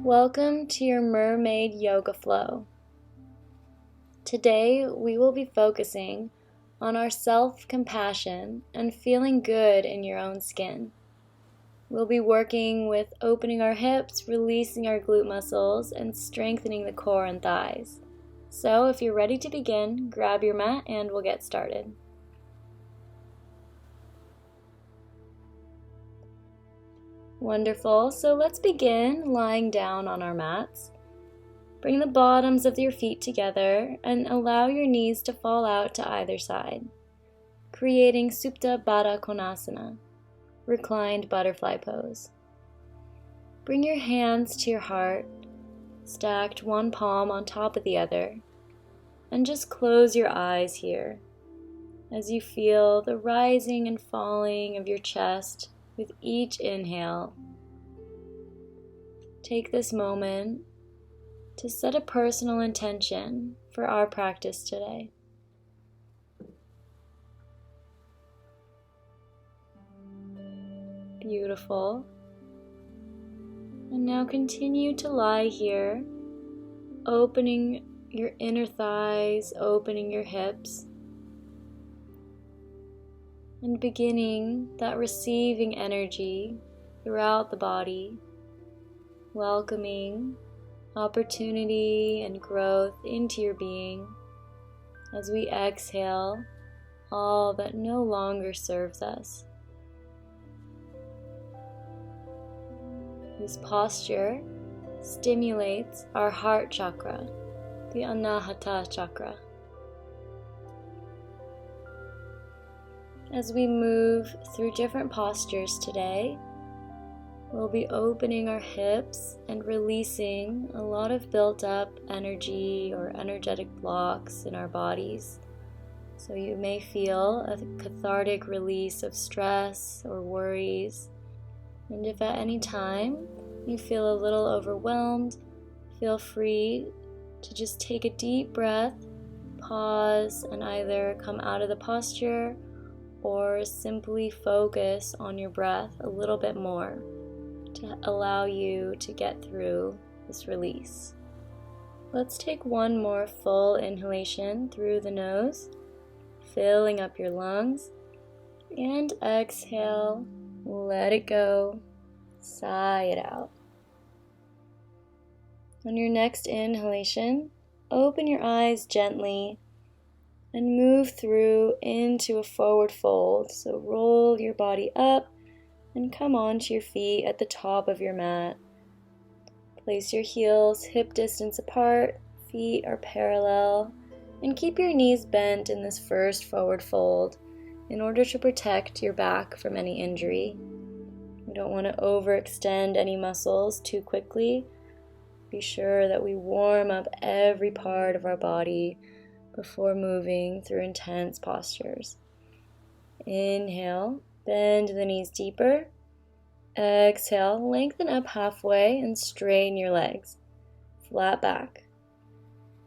Welcome to your Mermaid Yoga Flow. Today we will be focusing on our self-compassion and feeling good in your own skin. We'll be working with opening our hips, releasing our glute muscles, and strengthening the core and thighs. So if you're ready to begin, grab your mat and we'll get started. Wonderful, so let's begin lying down on our mats. Bring the bottoms of your feet together and allow your knees to fall out to either side, creating Supta Baddha Konasana, Reclined Butterfly Pose. Bring your hands to your heart, stacked one palm on top of the other, and just close your eyes here as you feel the rising and falling of your chest with each inhale. Take this moment to set a personal intention for our practice today. Beautiful. And now continue to lie here, opening your inner thighs, opening your hips, and beginning that receiving energy throughout the body, welcoming opportunity and growth into your being as we exhale all that no longer serves us. This posture stimulates our heart chakra, the Anahata chakra. As we move through different postures today, we'll be opening our hips and releasing a lot of built up energy or energetic blocks in our bodies. So you may feel a cathartic release of stress or worries. And if at any time you feel a little overwhelmed, feel free to just take a deep breath, pause, and either come out of the posture or simply focus on your breath a little bit more to allow you to get through this release. Let's take one more full inhalation through the nose, filling up your lungs, and exhale, let it go, sigh it out. On your next inhalation, open your eyes gently and move through into a forward fold. So roll your body up and come onto your feet at the top of your mat. Place your heels hip distance apart, feet are parallel, and keep your knees bent in this first forward fold in order to protect your back from any injury. We don't want to overextend any muscles too quickly. Be sure that we warm up every part of our body before moving through intense postures. Inhale, bend the knees deeper. Exhale, lengthen up halfway and straighten your legs. Flat back.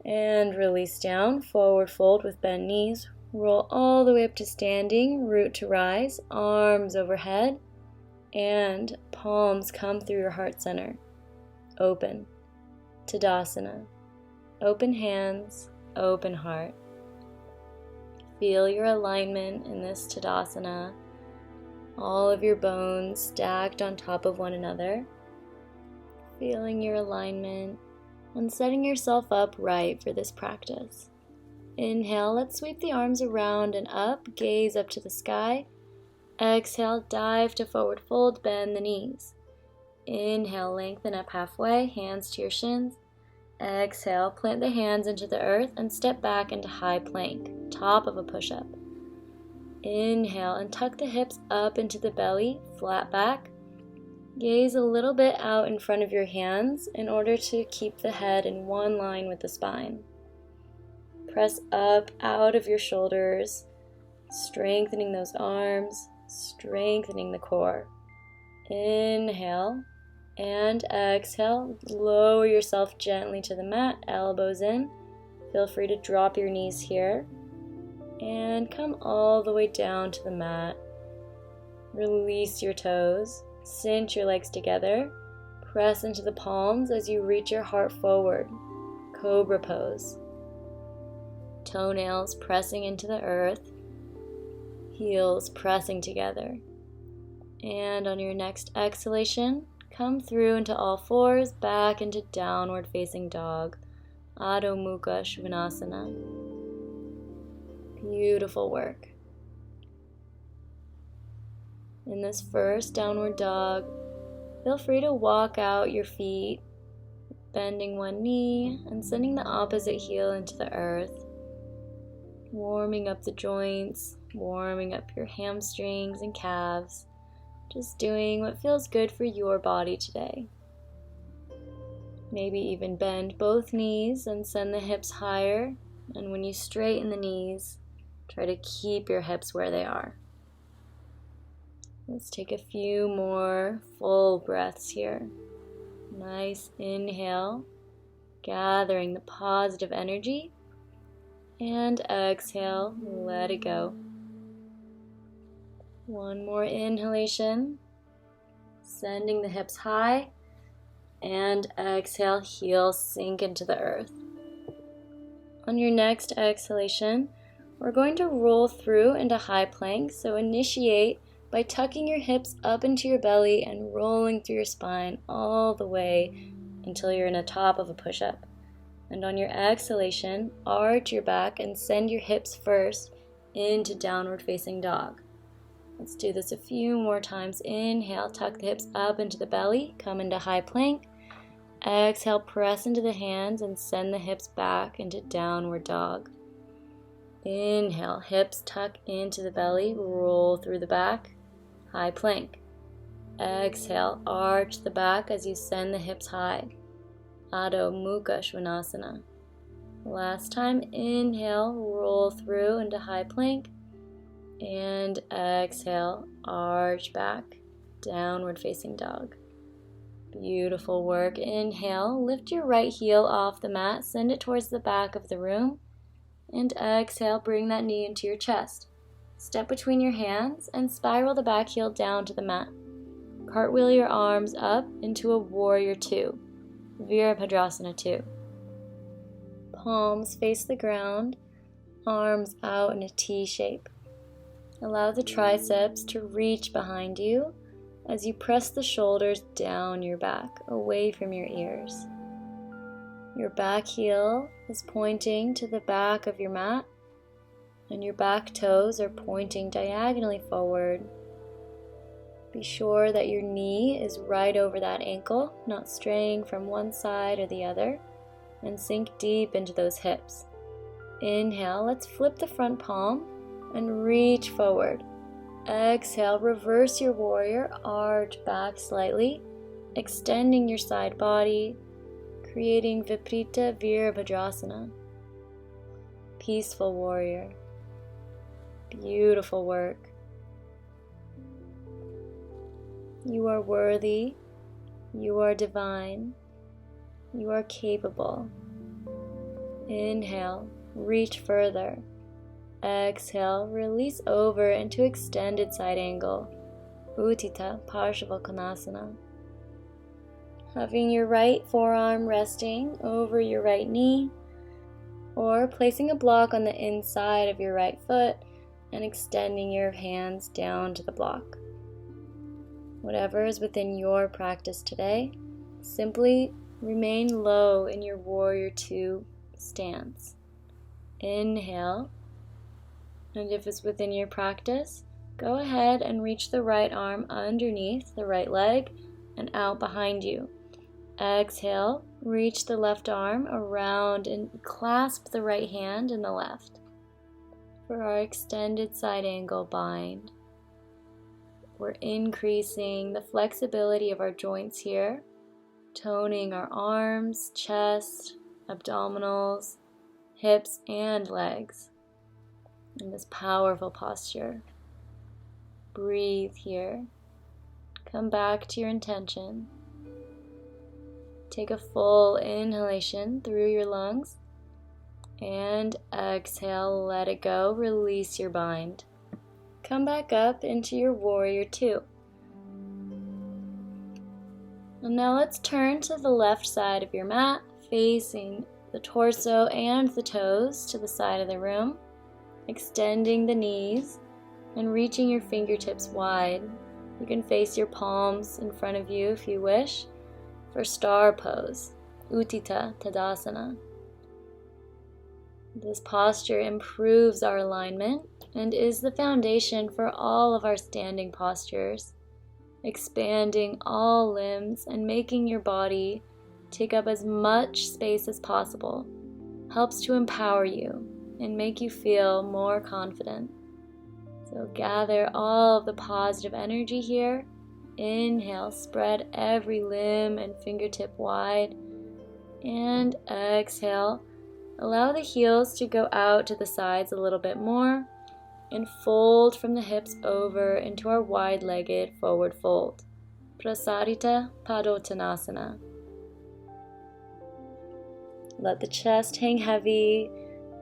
And release down, forward fold with bent knees. Roll all the way up to standing, root to rise, arms overhead, and palms come through your heart center. Open. Tadasana. Open hands, open heart. Feel your alignment in this Tadasana, all of your bones stacked on top of one another. Feeling your alignment and setting yourself up right for this practice. Inhale, let's sweep the arms around and up, gaze up to the sky. Exhale, dive to forward fold, bend the knees. Inhale, lengthen up halfway, hands to your shins. Exhale, plant the hands into the earth and step back into high plank, top of a push-up. Inhale and tuck the hips up into the belly, flat back. Gaze a little bit out in front of your hands in order to keep the head in one line with the spine. Press up out of your shoulders, strengthening those arms, strengthening the core. Inhale. And exhale, lower yourself gently to the mat, elbows in. Feel free to drop your knees here. And come all the way down to the mat. Release your toes, cinch your legs together, Press into the palms as you reach your heart forward. Cobra pose. Toenails pressing into the earth. Heels pressing together. And on your next exhalation, come through into all fours, back into downward facing dog. Adho Mukha Shavasana. Beautiful work. In this first downward dog, feel free to walk out your feet, bending one knee and sending the opposite heel into the earth, warming up the joints, warming up your hamstrings and calves, just doing what feels good for your body today. Maybe even bend both knees and send the hips higher, and when you straighten the knees, try to keep your hips where they are. Let's take a few more full breaths here. Nice inhale, gathering the positive energy, and exhale, let it go. One more inhalation, sending the hips high, and exhale, heels sink into the earth. On your next exhalation, we're going to roll through into high plank, so initiate by tucking your hips up into your belly and rolling through your spine all the way until you're in the top of a push-up. And on your exhalation, arch your back and send your hips first into downward facing dog. Let's do this a few more times. Inhale, tuck the hips up into the belly, come into high plank. Exhale, press into the hands and send the hips back into downward dog. Inhale, hips tuck into the belly, roll through the back. High plank. Exhale, arch the back as you send the hips high. Adho Mukha Svanasana. Last time, inhale, roll through into high plank. And exhale, arch back, downward facing dog. Beautiful work. Inhale, lift your right heel off the mat, send it towards the back of the room. And exhale, bring that knee into your chest. Step between your hands and spiral the back heel down to the mat. Cartwheel your arms up into a warrior two, Virabhadrasana 2. Palms face the ground, arms out in a T shape. Allow the triceps to reach behind you as you press the shoulders down your back, away from your ears. Your back heel is pointing to the back of your mat, and your back toes are pointing diagonally forward. Be sure that your knee is right over that ankle, not straying from one side or the other, and sink deep into those hips. Inhale, let's flip the front palm and reach forward. Exhale, reverse your warrior, arch back slightly, extending your side body, creating Viparita Virabhadrasana. Peaceful warrior. Beautiful work. You are worthy. You are divine. You are capable. Inhale, reach further. Exhale, release over into extended side angle. Uttita Parsvakonasana. Having your right forearm resting over your right knee, or placing a block on the inside of your right foot and extending your hands down to the block. Whatever is within your practice today, simply remain low in your warrior two stance. Inhale, and if it's within your practice, go ahead and reach the right arm underneath the right leg and out behind you. Exhale, reach the left arm around and clasp the right hand in the left. For our extended side angle bind, we're increasing the flexibility of our joints here, toning our arms, chest, abdominals, hips, and legs in this powerful posture. Breathe here. Come back to your intention. Take a full inhalation through your lungs. And exhale, let it go, release your bind. Come back up into your warrior two. And now let's turn to the left side of your mat, facing the torso and the toes to the side of the room, extending the knees and reaching your fingertips wide. You can face your palms in front of you if you wish for star pose, Utkatasana. This posture improves our alignment and is the foundation for all of our standing postures, expanding all limbs and making your body take up as much space as possible. Helps to empower you and make you feel more confident. So gather all of the positive energy here. Inhale, spread every limb and fingertip wide. And exhale, allow the heels to go out to the sides a little bit more and fold from the hips over into our wide-legged forward fold. Prasarita Padottanasana. Let the chest hang heavy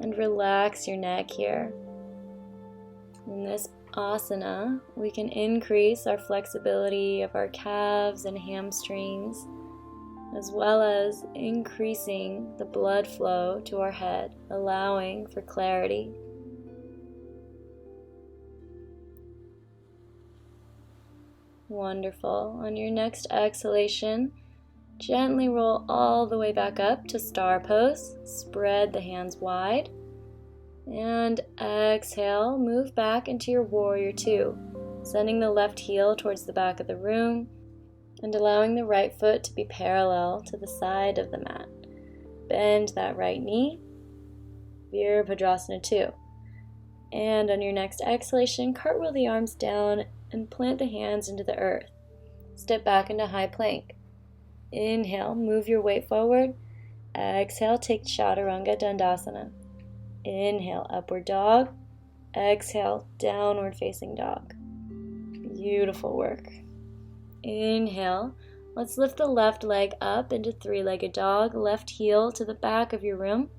and relax your neck here. In this asana, we can increase our flexibility of our calves and hamstrings, as well as increasing the blood flow to our head, allowing for clarity. Wonderful. On your next exhalation, gently roll all the way back up to star pose. Spread the hands wide. And exhale, move back into your warrior two, sending the left heel towards the back of the room and allowing the right foot to be parallel to the side of the mat. Bend that right knee, Virabhadrasana 2. And on your next exhalation, cartwheel the arms down and plant the hands into the earth. Step back into high plank. Inhale, move your weight forward. Exhale, take Chaturanga Dandasana. Inhale, upward dog. Exhale, downward facing dog. Beautiful work. Inhale, let's lift the left leg up into three-legged dog, left heel to the back of your room.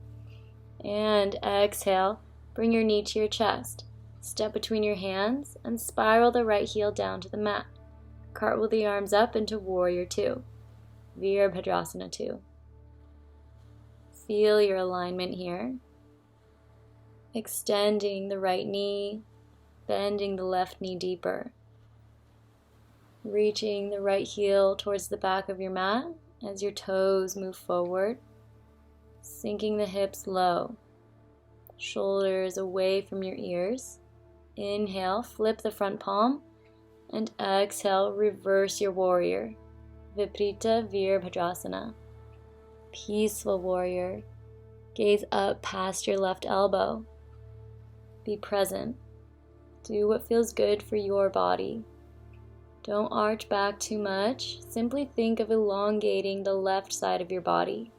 And exhale, bring your knee to your chest. Step between your hands and spiral the right heel down to the mat. Cartwheel the arms up into warrior two, Virabhadrasana 2. Feel your alignment here. Extending the right knee, bending the left knee deeper. Reaching the right heel towards the back of your mat as your toes move forward. Sinking the hips low. Shoulders away from your ears. Inhale, flip the front palm. And exhale, reverse your warrior. Viparita Virabhadrasana. Peaceful warrior. Gaze up past your left elbow. Be present. Do what feels good for your body. Don't arch back too much. Simply think of elongating the left side of your body.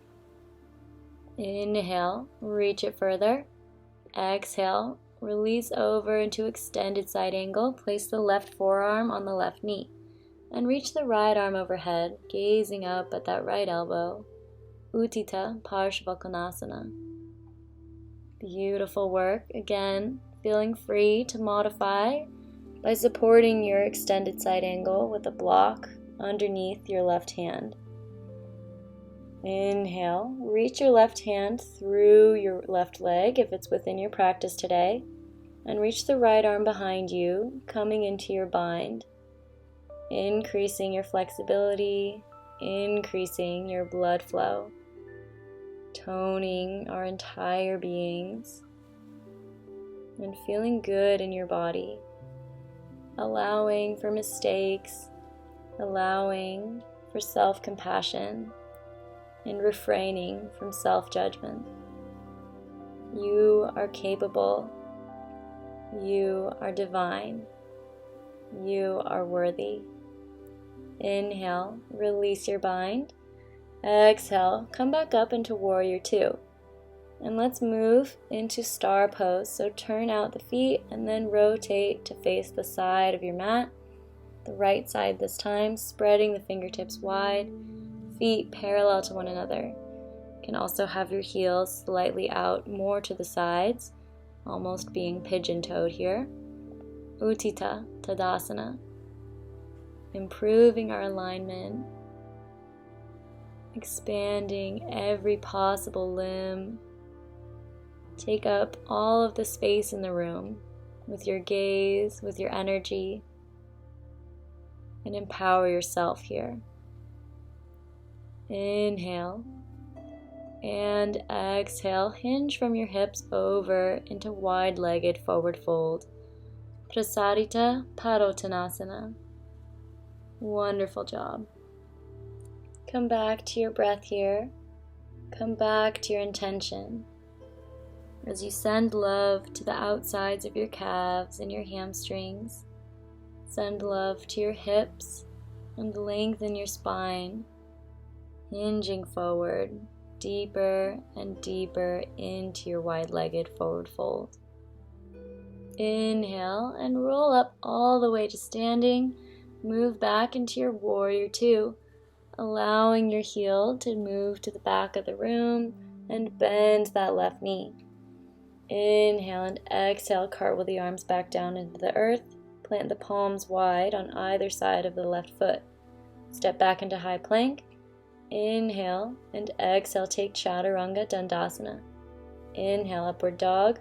Inhale, reach it further. Exhale, release over into extended side angle. Place the left forearm on the left knee. And reach the right arm overhead, gazing up at that right elbow. Uttita Parshvakonasana. Beautiful work. Again, feeling free to modify by supporting your extended side angle with a block underneath your left hand. Inhale, reach your left hand through your left leg if it's within your practice today, and reach the right arm behind you, coming into your bind, increasing your flexibility, increasing your blood flow, toning our entire beings, and feeling good in your body, allowing for mistakes, allowing for self-compassion, and refraining from self-judgment. You are capable. You are divine. You are worthy. Inhale, release your bind. Exhale, come back up into warrior two. And let's move into star pose. So turn out the feet and then rotate to face the side of your mat. The right side this time, spreading the fingertips wide, feet parallel to one another. You can also have your heels slightly out more to the sides, almost being pigeon-toed here. Utkatasana. Improving our alignment expanding every possible limb. Take up all of the space in the room with your gaze, with your energy, and empower yourself here. Inhale and exhale. Hinge from your hips over into wide-legged forward fold. Prasarita Padottanasana. Wonderful job. Come back to your breath here. Come back to your intention. As you send love to the outsides of your calves and your hamstrings, send love to your hips and lengthen your spine, hinging forward, deeper and deeper into your wide-legged forward fold. Inhale and roll up all the way to standing. Move back into your warrior two, allowing your heel to move to the back of the room and bend that left knee. Inhale and exhale, cartwheel the arms back down into the earth. Plant the palms wide on either side of the left foot. Step back into high plank. Inhale and exhale, take Chaturanga Dandasana. Inhale, upward dog.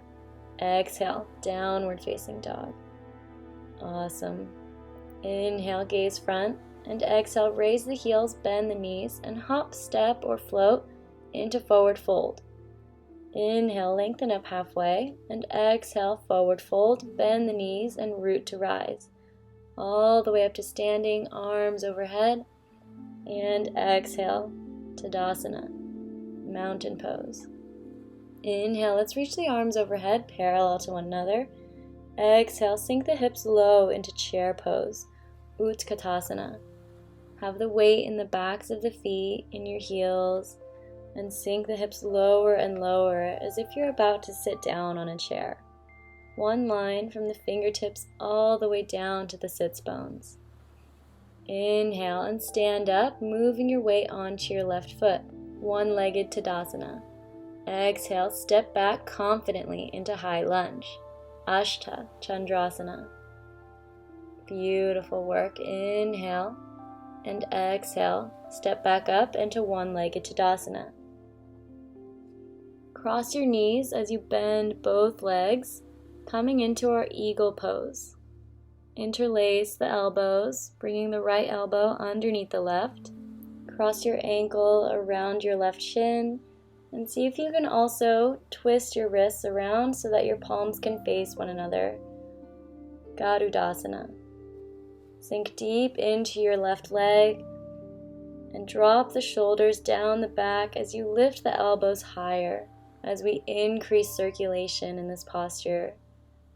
Exhale, downward facing dog. Awesome. Inhale, gaze front, and exhale, raise the heels, bend the knees, and hop, step, or float into forward fold. Inhale, lengthen up halfway, and exhale, forward fold, bend the knees, and root to rise. All the way up to standing, arms overhead, and exhale, Tadasana, mountain pose. Inhale, let's reach the arms overhead, parallel to one another. Exhale, sink the hips low into chair pose, Utkatasana. Have the weight in the backs of the feet, in your heels, and sink the hips lower and lower as if you're about to sit down on a chair. One line from the fingertips all the way down to the sits bones. Inhale and stand up, moving your weight onto your left foot, one-legged Tadasana. Exhale, step back confidently into high lunge, Ashta Chandrasana. Beautiful work. Inhale and exhale, step back up into one-legged Tadasana. Cross your knees as you bend both legs, coming into our eagle pose. Interlace the elbows, bringing the right elbow underneath the left. Cross your ankle around your left shin, and see if you can also twist your wrists around so that your palms can face one another. Garudasana. Sink deep into your left leg and drop the shoulders down the back as you lift the elbows higher. As we increase circulation in this posture,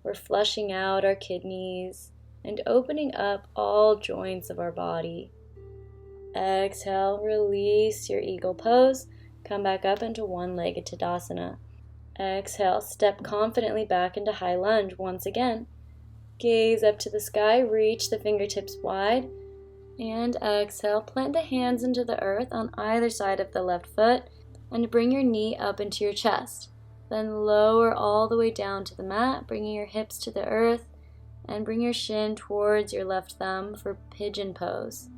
we're flushing out our kidneys and opening up all joints of our body. Exhale, release your eagle pose. Come back up into one-legged Tadasana. Exhale, step confidently back into high lunge once again. Gaze up to the sky, reach the fingertips wide, and exhale, plant the hands into the earth on either side of the left foot, and bring your knee up into your chest. Then lower all the way down to the mat, bringing your hips to the earth, and bring your shin towards your left thumb for Pigeon Pose.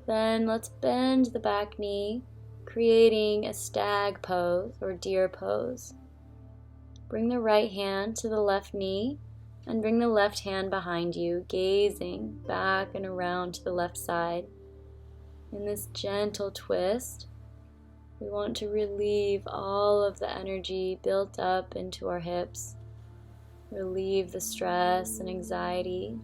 Then let's bend the back knee, creating a stag pose or deer pose. Bring the right hand to the left knee, and bring the left hand behind you, gazing back and around to the left side. In this gentle twist, we want to relieve all of the energy built up into our hips, relieve the stress and anxiety,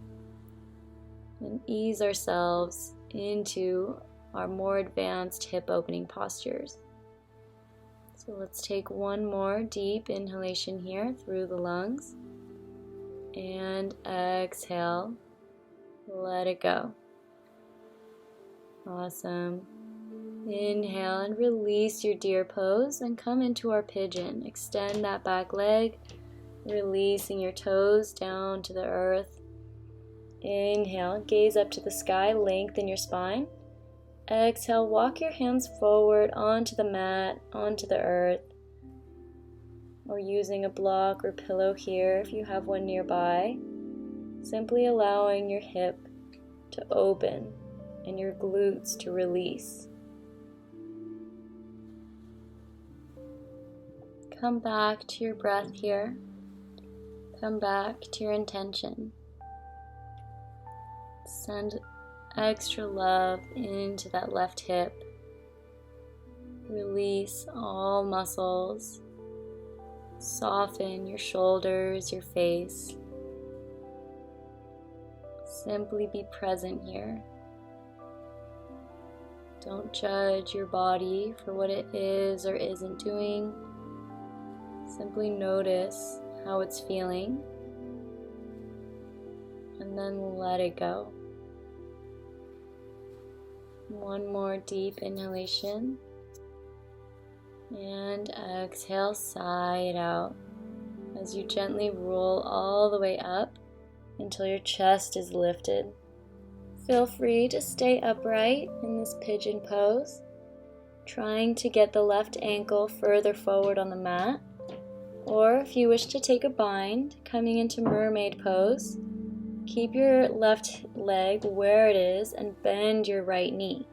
and ease ourselves into our more advanced hip opening postures. So let's take one more deep inhalation here through the lungs, and exhale, let it go. Awesome. Inhale and release your deer pose and come into our pigeon. Extend that back leg, releasing your toes down to the earth. Inhale, gaze up to the sky, lengthen your spine. Exhale, walk your hands forward onto the mat, onto the earth, or using a block or pillow here if you have one nearby. Simply allowing your hip to open and your glutes to release. come back to your breath here. Come back to your intention. Send extra love into that left hip. Release all muscles. Soften your shoulders, your face. Simply be present here. Don't judge your body for what it is or isn't doing. Simply notice how it's feeling, and then let it go. One more deep inhalation, and exhale, sigh it out as you gently roll all the way up until your chest is lifted. Feel free to stay upright in this pigeon pose, trying to get the left ankle further forward on the mat. Or if you wish to take a bind, coming into Mermaid Pose, keep your left leg where it is and bend your right knee,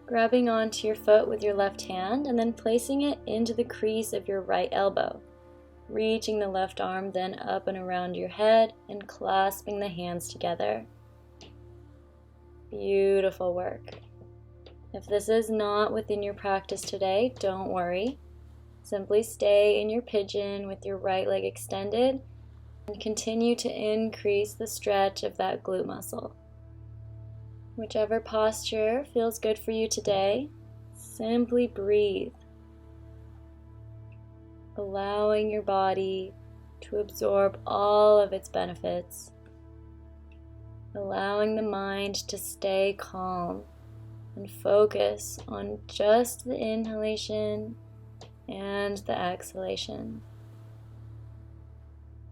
grabbing onto your foot with your left hand and then placing it into the crease of your right elbow, reaching the left arm then up and around your head and clasping the hands together. Beautiful work. If this is not within your practice today, don't worry. Simply stay in your pigeon with your right leg extended and continue to increase the stretch of that glute muscle. Whichever posture feels good for you today, simply breathe, allowing your body to absorb all of its benefits, allowing the mind to stay calm and focus on just the inhalation and the exhalation.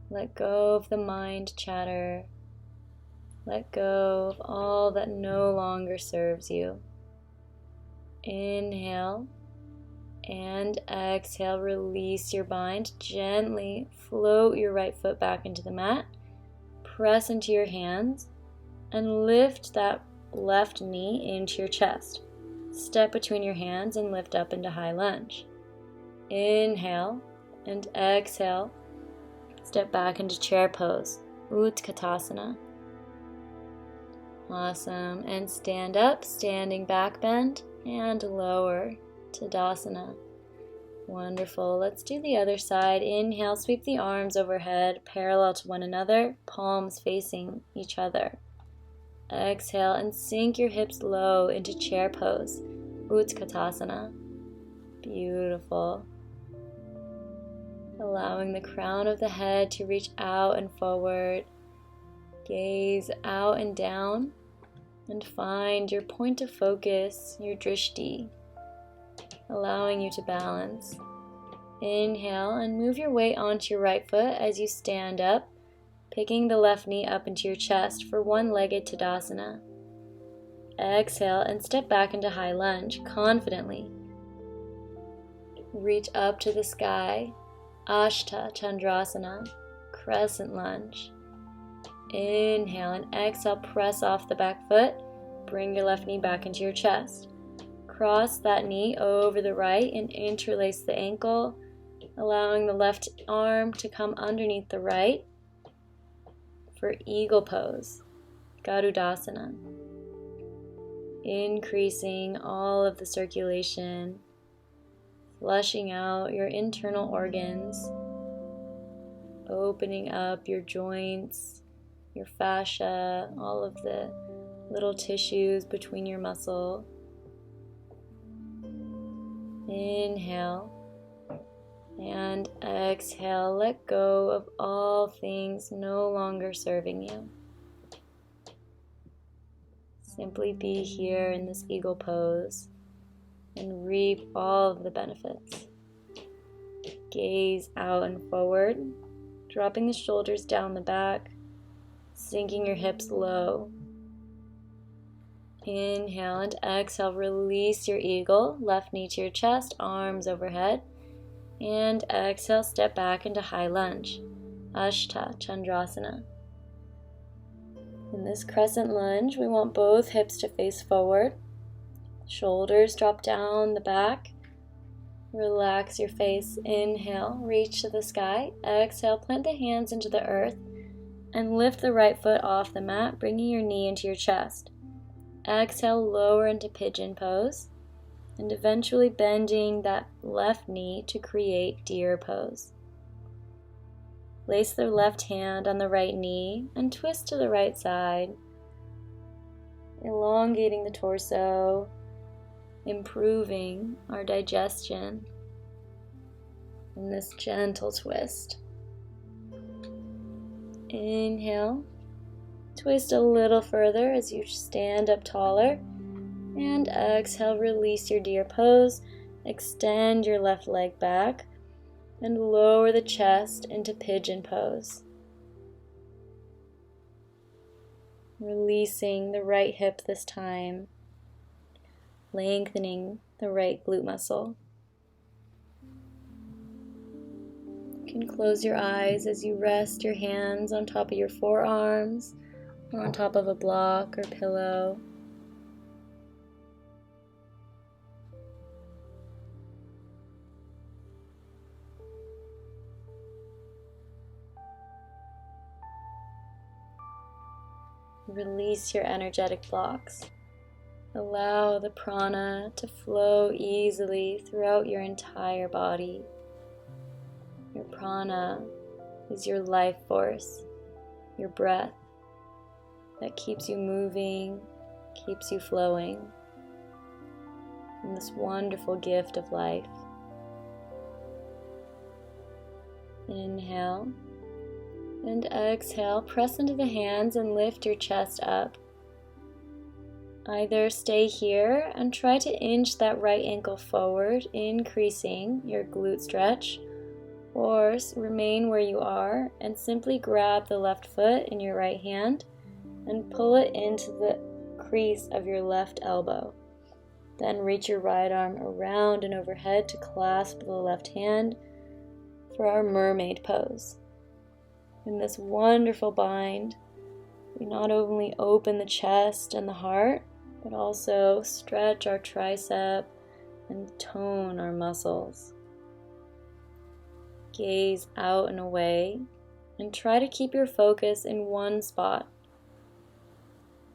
Let go of the mind chatter. Let go of all that no longer serves you. Inhale and exhale. Release your bind. Gently float your right foot back into the mat. Press into your hands and lift that left knee into your chest. Step between your hands and lift up into high lunge. Inhale and exhale. Step back into chair pose, Utkatasana. Awesome. And stand up, standing back bend, and lower, Tadasana. Wonderful. Let's do the other side. Inhale, sweep the arms overhead, parallel to one another, palms facing each other. Exhale and sink your hips low into chair pose, Utkatasana. Beautiful. Allowing the crown of the head to reach out and forward. Gaze out and down and find your point of focus, your drishti, allowing you to balance. Inhale and move your weight onto your right foot as you stand up, picking the left knee up into your chest for one-legged Tadasana. Exhale and step back into high lunge confidently. Reach up to the sky, Ashta Chandrasana, crescent lunge. Inhale and exhale, press off the back foot, bring your left knee back into your chest. Cross that knee over the right and interlace the ankle, allowing the left arm to come underneath the right for eagle pose, Garudasana. Increasing all of the circulation, flushing out your internal organs, opening up your joints, your fascia, all of the little tissues between your muscle. Inhale and exhale. Let go of all things no longer serving you. Simply be here in this eagle pose and reap all of the benefits. Gaze out and forward, dropping the shoulders down the back, sinking your hips low. Inhale and exhale, release your eagle, left knee to your chest, arms overhead. And exhale, step back into high lunge, Ashta Chandrasana. In this crescent lunge, we want both hips to face forward. Shoulders drop down the back. Relax your face. Inhale, reach to the sky. Exhale, plant the hands into the earth and lift the right foot off the mat, bringing your knee into your chest. Exhale, lower into Pigeon Pose, and eventually bending that left knee to create Deer Pose. Place the left hand on the right knee and twist to the right side, elongating the torso, improving our digestion in this gentle twist. Inhale, twist a little further as you stand up taller, and exhale, release your Deer Pose, extend your left leg back, and lower the chest into Pigeon Pose. Releasing the right hip this time, lengthening the right glute muscle. You can close your eyes as you rest your hands on top of your forearms or on top of a block or pillow. Release your energetic blocks. Allow the prana to flow easily throughout your entire body. Your prana is your life force, your breath that keeps you moving, keeps you flowing, in this wonderful gift of life. Inhale. And exhale, press into the hands and lift your chest up. Either stay here and try to inch that right ankle forward, increasing your glute stretch, or remain where you are and simply grab the left foot in your right hand and pull it into the crease of your left elbow. Then reach your right arm around and overhead to clasp the left hand for our Mermaid Pose. In this wonderful bind, we not only open the chest and the heart, but also stretch our tricep and tone our muscles. Gaze out and away, and try to keep your focus in one spot.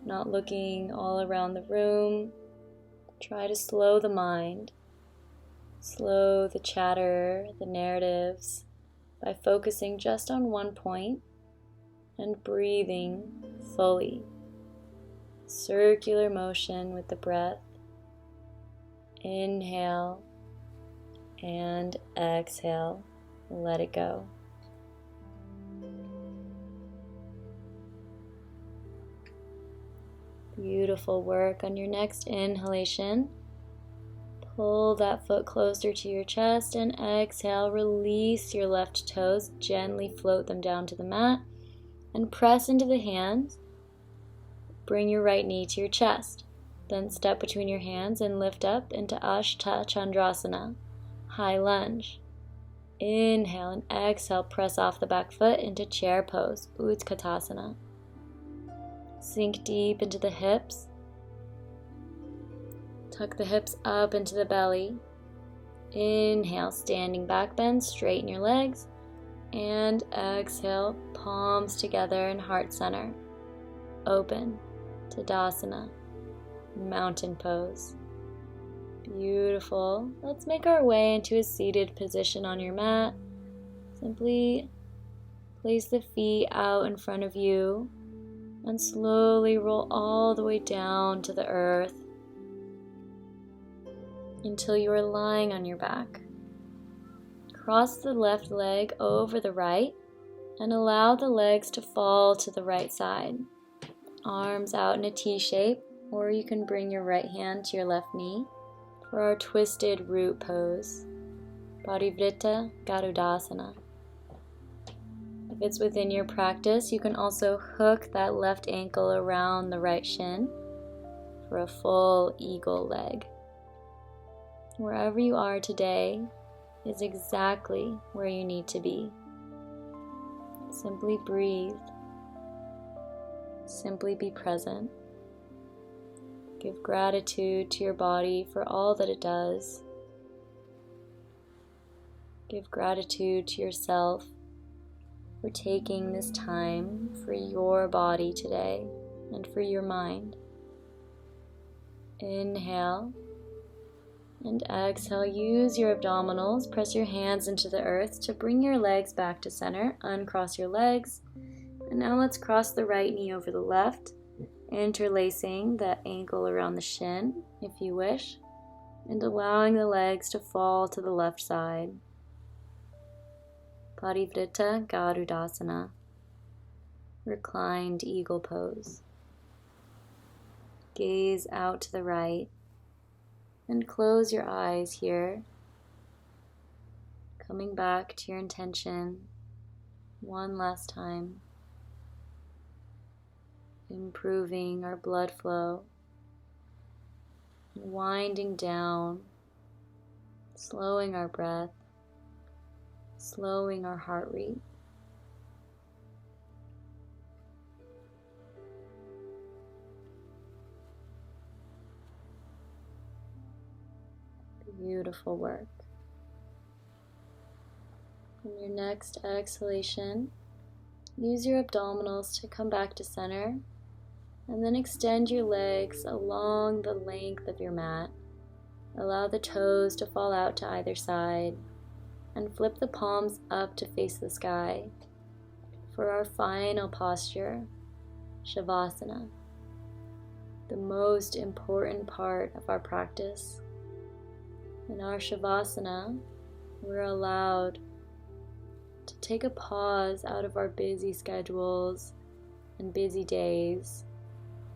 Not looking all around the room. Try to slow the mind, slow the chatter, the narratives, by focusing just on one point and breathing fully. Circular motion with the breath. Inhale and exhale. Let it go. Beautiful work. On your next inhalation, pull that foot closer to your chest and exhale, release your left toes, gently float them down to the mat and press into the hands. Bring your right knee to your chest. Then step between your hands and lift up into Chandrasana, high lunge. Inhale and exhale, press off the back foot into chair pose, Utkatasana. Sink deep into the hips. Tuck the hips up into the belly. Inhale, standing back bend, straighten your legs. And exhale, palms together in heart center. Open, Tadasana, mountain pose. Beautiful. Let's make our way into a seated position on your mat. Simply place the feet out in front of you and slowly roll all the way down to the earth until you are lying on your back. Cross the left leg over the right and allow the legs to fall to the right side. Arms out in a T shape, or you can bring your right hand to your left knee for our twisted root pose, Parivrtta Garudasana. If it's within your practice, you can also hook that left ankle around the right shin for a full eagle leg. Wherever you are today is exactly where you need to be. Simply breathe. Simply be present. Give gratitude to your body for all that it does. Give gratitude to yourself for taking this time for your body today and for your mind. Inhale and exhale. Use your abdominals. Press your hands into the earth to bring your legs back to center. Uncross your legs. And now let's cross the right knee over the left, interlacing the ankle around the shin if you wish, and allowing the legs to fall to the left side. Parivrtta Garudasana, Reclined Eagle Pose. Gaze out to the right and close your eyes here, coming back to your intention one last time, improving our blood flow, winding down, slowing our breath, slowing our heart rate. Beautiful work. On your next exhalation, use your abdominals to come back to center, and then extend your legs along the length of your mat. Allow the toes to fall out to either side, and flip the palms up to face the sky for our final posture, Shavasana, the most important part of our practice. In our Shavasana, we're allowed to take a pause out of our busy schedules and busy days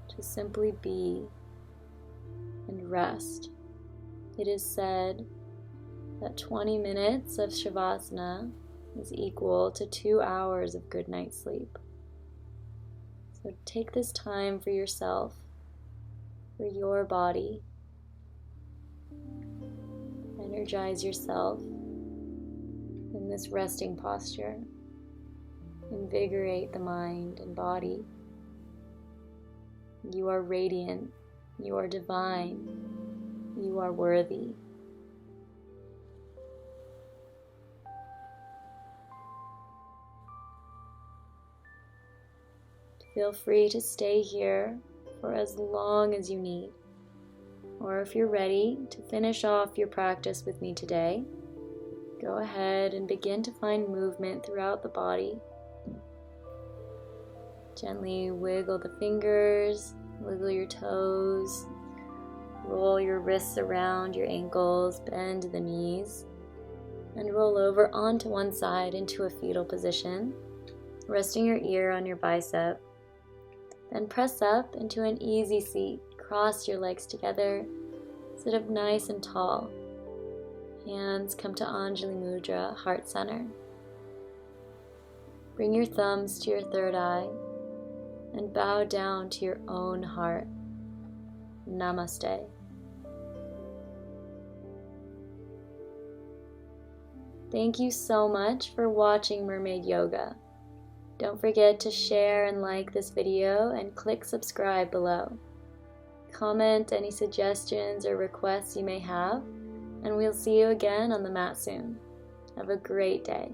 to simply be and rest. It is said that 20 minutes of Shavasana is equal to 2 hours of good night's sleep. So take this time for yourself, for your body. Energize yourself in this resting posture. Invigorate the mind and body. You are radiant. You are divine. You are worthy. Feel free to stay here for as long as you need. Or if you're ready to finish off your practice with me today, go ahead and begin to find movement throughout the body. Gently wiggle the fingers, wiggle your toes, roll your wrists around your ankles, bend the knees, and roll over onto one side into a fetal position, resting your ear on your bicep. Then press up into an easy seat. Cross your legs together, sit up nice and tall. Hands come to Anjali Mudra, heart center. Bring your thumbs to your third eye and bow down to your own heart. Namaste. Thank you so much for watching Mermaid Yoga. Don't forget to share and like this video and click subscribe below. Comment any suggestions or requests you may have, and we'll see you again on the mat soon. Have a great day.